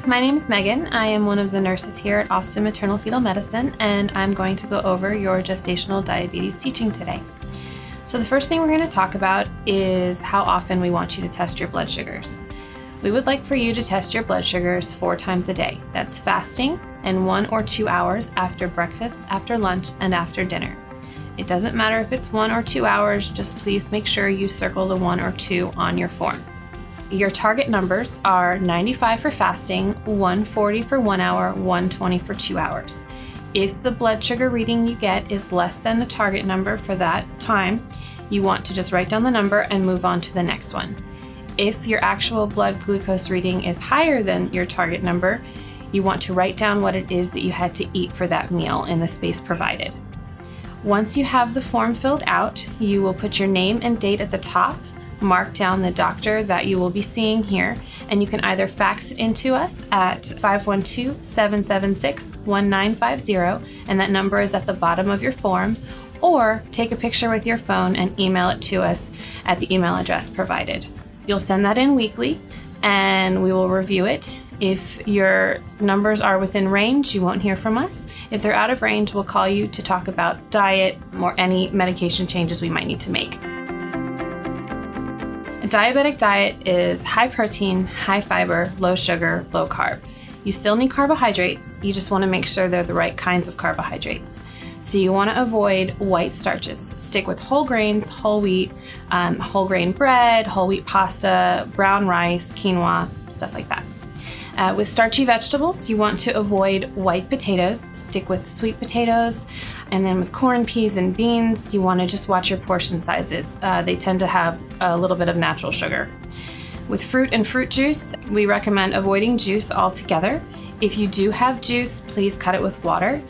My name is Megan. I am one of the nurses here at Austin Maternal Fetal Medicine, and I'm going to go over your gestational diabetes teaching today. So the first thing we're going to talk about is how often we want you to test your blood sugars. We would like for you to test your blood sugars 4 times a day. That's fasting and 1 or 2 hours after breakfast, after lunch, and after dinner. It doesn't matter if it's 1 or 2 hours, just please make sure you circle the 1 or 2 on your form. Your target numbers are 95 for fasting, 140 for 1 hour, 120 for 2 hours. If the blood sugar reading you get is less than the target number for that time, you want to just write down the number and move on to the next one. If your actual blood glucose reading is higher than your target number, you want to write down what it is that you had to eat for that meal in the space provided. Once you have the form filled out, you will put your name and date at the top, mark down the doctor that you will be seeing here, and you can either fax it into us at 512-776-1950, and that number is at the bottom of your form, or take a picture with your phone and email it to us at the email address provided. You'll send that in weekly, and we will review it. If your numbers are within range, you won't hear from us. If they're out of range, we'll call you to talk about diet or any medication changes we might need to make. A diabetic diet is high protein, high fiber, low sugar, low carb. You still need carbohydrates, you just want to make sure they're the right kinds of carbohydrates. So you want to avoid white starches. Stick with whole grains, whole wheat, whole grain bread, whole wheat pasta, brown rice, quinoa, stuff like that. With starchy vegetables, you want to avoid white potatoes, stick with sweet potatoes, and then with corn, peas, and beans, you want to just watch your portion sizes. They tend to have a little bit of natural sugar. With fruit and fruit juice, we recommend avoiding juice altogether. If you do have juice, please cut it with water.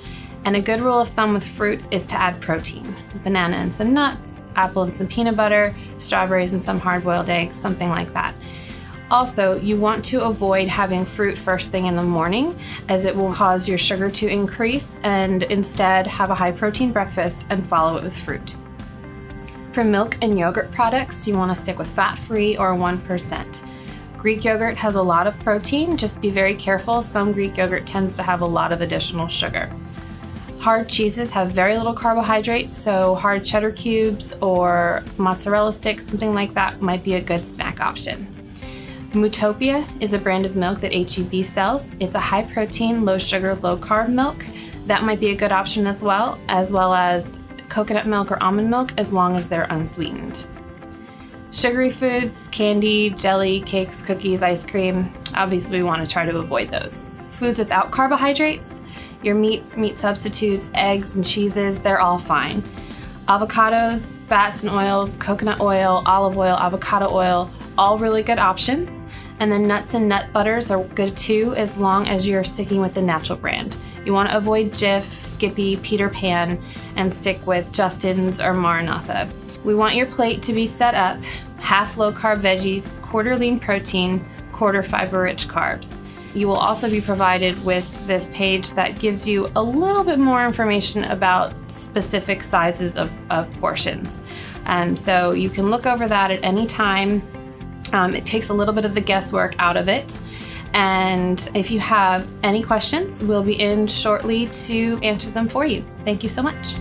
And a good rule of thumb with fruit is to add protein. Banana and some nuts, apple and some peanut butter, strawberries and some hard-boiled eggs, something like that. Also, you want to avoid having fruit first thing in the morning, as it will cause your sugar to increase, and instead have a high protein breakfast and follow it with fruit. For milk and yogurt products, you want to stick with fat-free or 1%. Greek yogurt has a lot of protein, just be very careful. Some Greek yogurt tends to have a lot of additional sugar. Hard cheeses have very little carbohydrates, so hard cheddar cubes or mozzarella sticks, something like that, might be a good snack option. Mootopia is a brand of milk that H-E-B sells. It's a high protein, low sugar, low carb milk. That might be a good option as well as coconut milk or almond milk, as long as they're unsweetened. Sugary foods, candy, jelly, cakes, cookies, ice cream, obviously we want to try to avoid those. Foods without carbohydrates, your meats, meat substitutes, eggs and cheeses, they're all fine. Avocados, fats and oils, coconut oil, olive oil, avocado oil, all really good options. And then nuts and nut butters are good too, as long as you're sticking with the natural brand. You want to avoid Jif, Skippy, Peter Pan, and stick with Justin's or Maranatha. We want your plate to be set up, half low-carb veggies, quarter lean protein, quarter fiber-rich carbs. You will also be provided with this page that gives you a little bit more information about specific sizes of portions. So you can look over that at any time. It takes a little bit of the guesswork out of it. And if you have any questions, we'll be in shortly to answer them for you. Thank you so much.